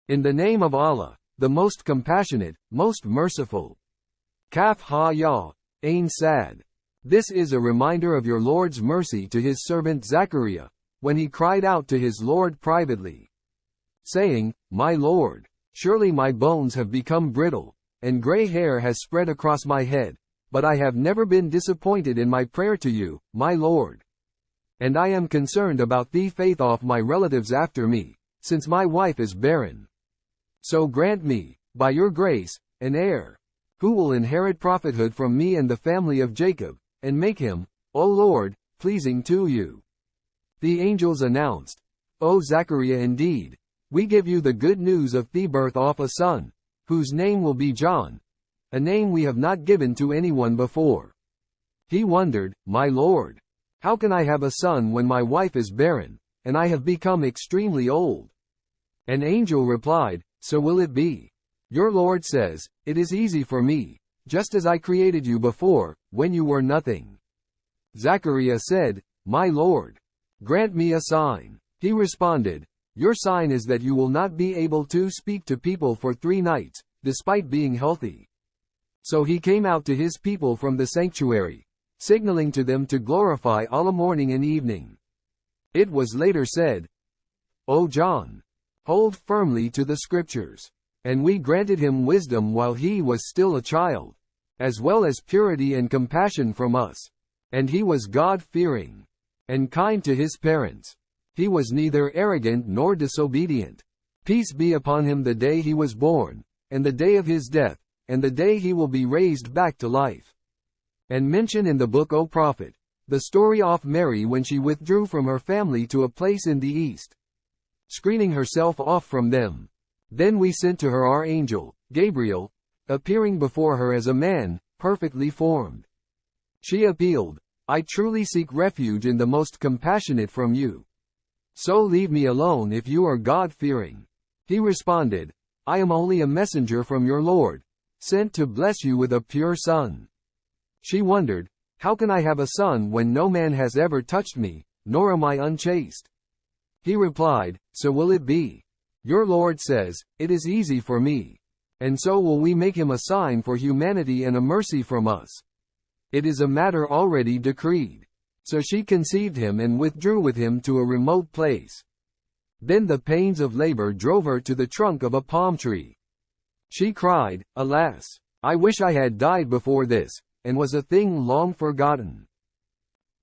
In the name of Allah, the most compassionate, most merciful. Kaf ha ya, Ain Sad. This is a reminder of your Lord's mercy to his servant Zachariah, when he cried out to his Lord privately, saying, My Lord, surely my bones have become brittle, and gray hair has spread across my head, but I have never been disappointed in my prayer to you, my Lord. And I am concerned about the faith of my relatives after me, since my wife is barren. So grant me, by your grace, an heir, who will inherit prophethood from me and the family of Jacob, and make him, O Lord, pleasing to you. The angels announced, O Zachariah, indeed, we give you the good news of the birth of a son, whose name will be John, a name we have not given to anyone before. He wondered, My Lord, how can I have a son when my wife is barren, and I have become extremely old? An angel replied, So will it be. Your Lord says, It is easy for me, just as I created you before, when you were nothing. Zachariah said, My Lord, grant me a sign. He responded, Your sign is that you will not be able to speak to people for 3 nights, despite being healthy. So he came out to his people from the sanctuary, signaling to them to glorify Allah morning and evening. It was later said, O John, hold firmly to the scriptures. And we granted him wisdom while he was still a child, as well as purity and compassion from us. And he was God-fearing and kind to his parents. He was neither arrogant nor disobedient. Peace be upon him the day he was born, and the day of his death, and the day he will be raised back to life. And mention in the book, O Prophet, the story of Mary when she withdrew from her family to a place in the east, screening herself off from them. Then we sent to her our angel, Gabriel, appearing before her as a man, perfectly formed. She appealed, I truly seek refuge in the most compassionate from you. So leave me alone if you are God-fearing. He responded, I am only a messenger from your Lord, sent to bless you with a pure son. She wondered, How can I have a son when no man has ever touched me, nor am I unchaste? He replied, So will it be. Your Lord says, It is easy for me. And so will we make him a sign for humanity and a mercy from us. It is a matter already decreed. So she conceived him and withdrew with him to a remote place. Then the pains of labor drove her to the trunk of a palm tree. She cried, Alas! I wish I had died before this, and was a thing long forgotten.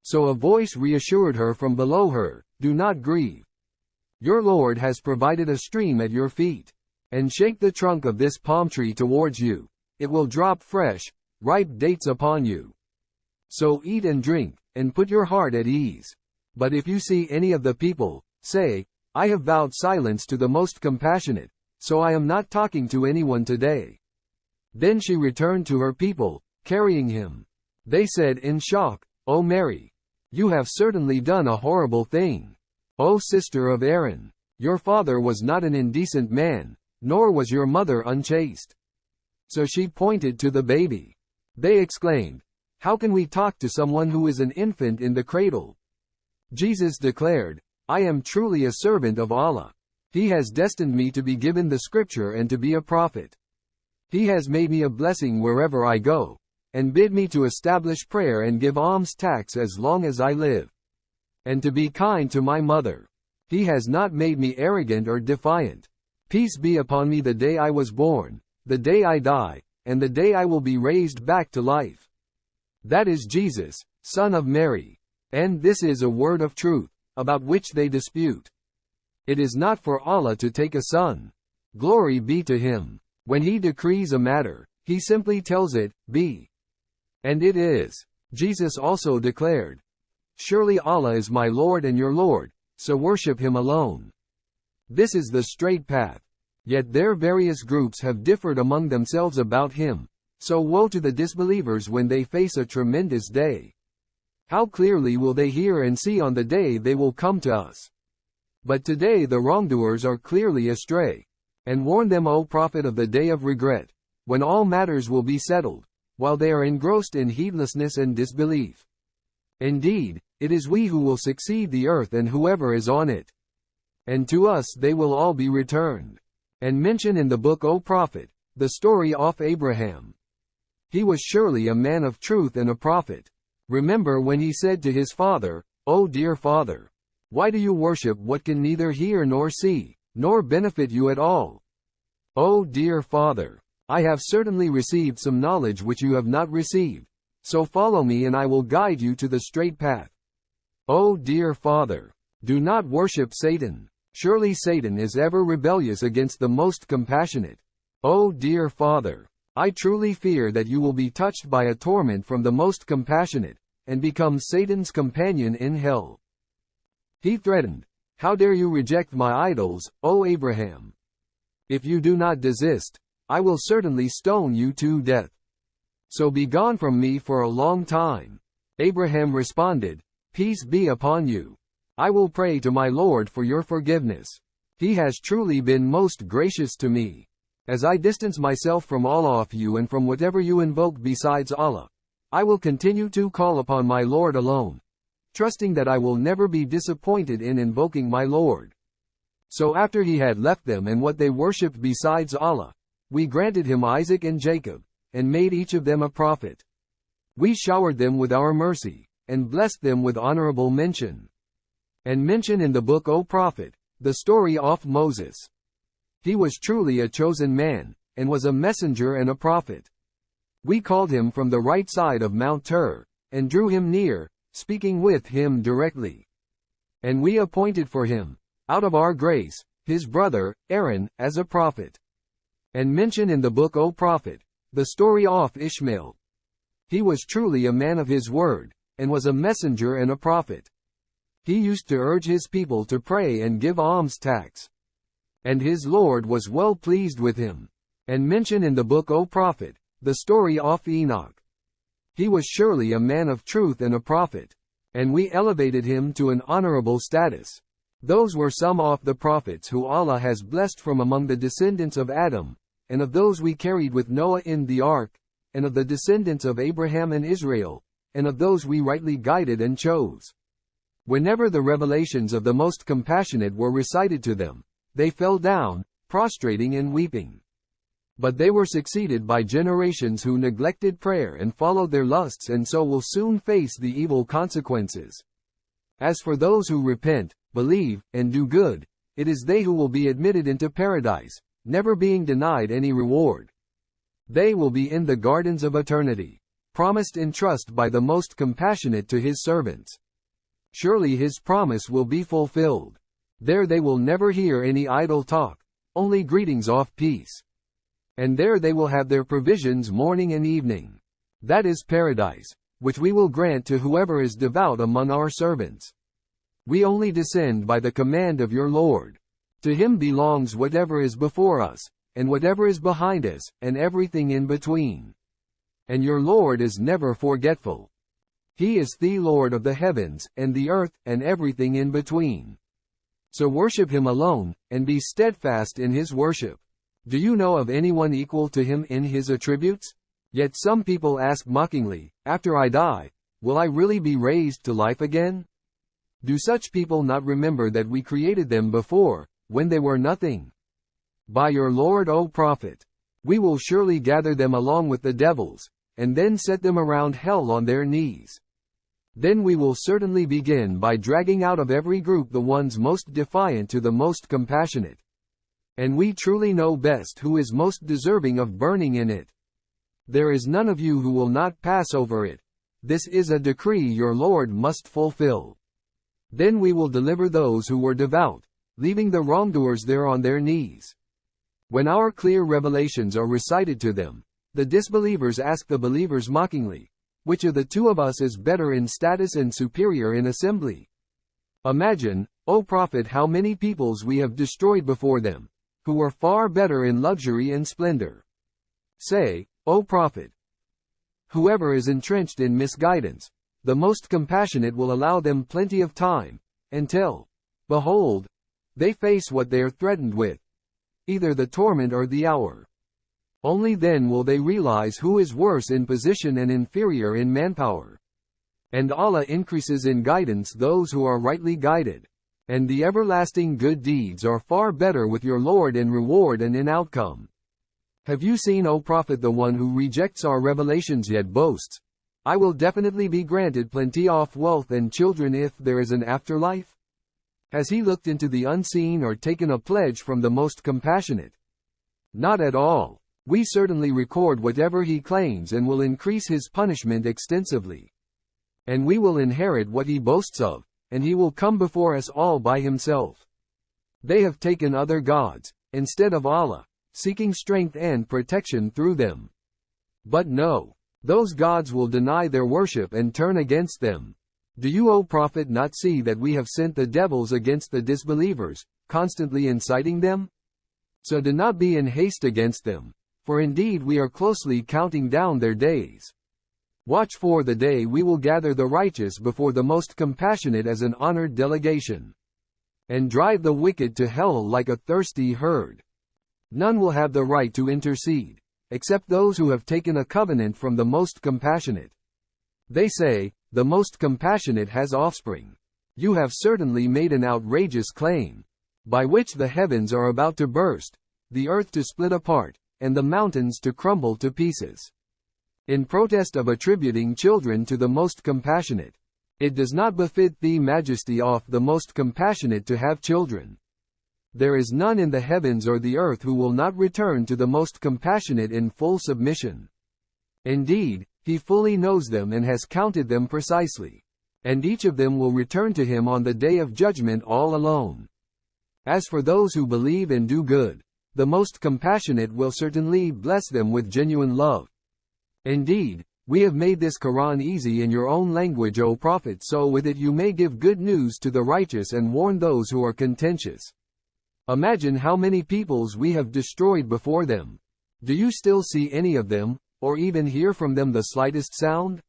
So a voice reassured her from below her, Do not grieve. Your Lord has provided a stream at your feet. And shake the trunk of this palm tree towards you. It will drop fresh, ripe dates upon you. So eat and drink, and put your heart at ease. But if you see any of the people, say, I have vowed silence to the most compassionate, so I am not talking to anyone today. Then she returned to her people, carrying him. They said in shock, O Mary, you have certainly done a horrible thing. O sister of Aaron, your father was not an indecent man, nor was your mother unchaste. So she pointed to the baby. They exclaimed, How can we talk to someone who is an infant in the cradle? Jesus declared, I am truly a servant of Allah. He has destined me to be given the scripture and to be a prophet. He has made me a blessing wherever I go, and bid me to establish prayer and give alms tax as long as I live, and to be kind to my mother. He has not made me arrogant or defiant. Peace be upon me the day I was born, the day I die, and the day I will be raised back to life. That is Jesus, son of Mary. And this is a word of truth, about which they dispute. It is not for Allah to take a son. Glory be to him. When he decrees a matter, he simply tells it, be. And it is. Jesus also declared, Surely Allah is my Lord and your Lord, so worship him alone. This is the straight path. Yet their various groups have differed among themselves about him. So woe to the disbelievers when they face a tremendous day. How clearly will they hear and see on the day they will come to us? But today the wrongdoers are clearly astray. And warn them, O Prophet, of the day of regret, when all matters will be settled, while they are engrossed in heedlessness and disbelief. Indeed, it is we who will succeed the earth and whoever is on it. And to us they will all be returned. And mention in the book, O Prophet, the story of Abraham. He was surely a man of truth and a prophet. Remember when he said to his father, O dear father, why do you worship what can neither hear nor see, nor benefit you at all? O dear father, I have certainly received some knowledge which you have not received, so follow me and I will guide you to the straight path. O dear father, do not worship Satan. Surely Satan is ever rebellious against the most compassionate. O dear father, I truly fear that you will be touched by a torment from the most compassionate, and become Satan's companion in hell. He threatened, how dare you reject my idols, O Abraham? If you do not desist, I will certainly stone you to death. So be gone from me for a long time. Abraham responded, peace be upon you. I will pray to my Lord for your forgiveness. He has truly been most gracious to me. As I distance myself from all of you and from whatever you invoke besides Allah, I will continue to call upon my Lord alone, trusting that I will never be disappointed in invoking my Lord. So after he had left them and what they worshipped besides Allah, we granted him Isaac and Jacob, and made each of them a prophet. We showered them with our mercy, and blessed them with honorable mention. And mention in the book, O Prophet, the story of Moses. He was truly a chosen man, and was a messenger and a prophet. We called him from the right side of Mount Tur, and drew him near, speaking with him directly. And we appointed for him, out of our grace, his brother, Aaron, as a prophet. And mention in the book, O Prophet, the story of Ishmael. He was truly a man of his word, and was a messenger and a prophet. He used to urge his people to pray and give alms tax. And his Lord was well pleased with him. And mention in the book, O Prophet, the story of Enoch. He was surely a man of truth and a prophet. And we elevated him to an honorable status. Those were some of the prophets who Allah has blessed from among the descendants of Adam, and of those we carried with Noah in the ark, and of the descendants of Abraham and Israel, and of those we rightly guided and chose. Whenever the revelations of the Most Compassionate were recited to them, they fell down, prostrating and weeping. But they were succeeded by generations who neglected prayer and followed their lusts, and so will soon face the evil consequences. As for those who repent, believe, and do good, it is they who will be admitted into paradise, never being denied any reward. They will be in the gardens of eternity, promised in trust by the Most Compassionate to his servants. Surely his promise will be fulfilled. There they will never hear any idle talk, only greetings of peace. And there they will have their provisions morning and evening. That is paradise, which we will grant to whoever is devout among our servants. We only descend by the command of your Lord. To him belongs whatever is before us, and whatever is behind us, and everything in between. And your Lord is never forgetful. He is the Lord of the heavens, and the earth, and everything in between. So worship him alone, and be steadfast in his worship. Do you know of anyone equal to him in his attributes? Yet some people ask mockingly, after I die, will I really be raised to life again? Do such people not remember that we created them before, when they were nothing? By your Lord, O Prophet, we will surely gather them along with the devils, and then set them around hell on their knees. Then we will certainly begin by dragging out of every group the ones most defiant to the Most Compassionate. And we truly know best who is most deserving of burning in it. There is none of you who will not pass over it. This is a decree your Lord must fulfill. Then we will deliver those who were devout, leaving the wrongdoers there on their knees. When our clear revelations are recited to them, the disbelievers ask the believers mockingly, which of the two of us is better in status and superior in assembly? Imagine, O Prophet, how many peoples we have destroyed before them, who were far better in luxury and splendor. Say, O Prophet, whoever is entrenched in misguidance, the Most Compassionate will allow them plenty of time, until, behold, they face what they are threatened with, either the torment or the hour. Only then will they realize who is worse in position and inferior in manpower. And Allah increases in guidance those who are rightly guided. And the everlasting good deeds are far better with your Lord in reward and in outcome. Have you seen, O Prophet, the one who rejects our revelations yet boasts, I will definitely be granted plenty of wealth and children if there is an afterlife? Has he looked into the unseen or taken a pledge from the Most Compassionate? Not at all. We certainly record whatever he claims and will increase his punishment extensively. And we will inherit what he boasts of, and he will come before us all by himself. They have taken other gods, instead of Allah, seeking strength and protection through them. But no, those gods will deny their worship and turn against them. Do you, O Prophet, not see that we have sent the devils against the disbelievers, constantly inciting them? So do not be in haste against them, for indeed we are closely counting down their days. Watch for the day we will gather the righteous before the Most Compassionate as an honored delegation, and drive the wicked to hell like a thirsty herd. None will have the right to intercede, except those who have taken a covenant from the Most Compassionate. They say, the Most Compassionate has offspring. You have certainly made an outrageous claim, by which the heavens are about to burst, the earth to split apart, and the mountains to crumble to pieces. In protest of attributing children to the Most Compassionate, it does not befit thee, Majesty of the Most Compassionate, to have children. There is none in the heavens or the earth who will not return to the Most Compassionate in full submission. Indeed, he fully knows them and has counted them precisely. And each of them will return to him on the day of judgment all alone. As for those who believe and do good, the Most Compassionate will certainly bless them with genuine love. Indeed, we have made this Quran easy in your own language, O Prophet, so with it you may give good news to the righteous and warn those who are contentious. Imagine how many peoples we have destroyed before them. Do you still see any of them, or even hear from them the slightest sound?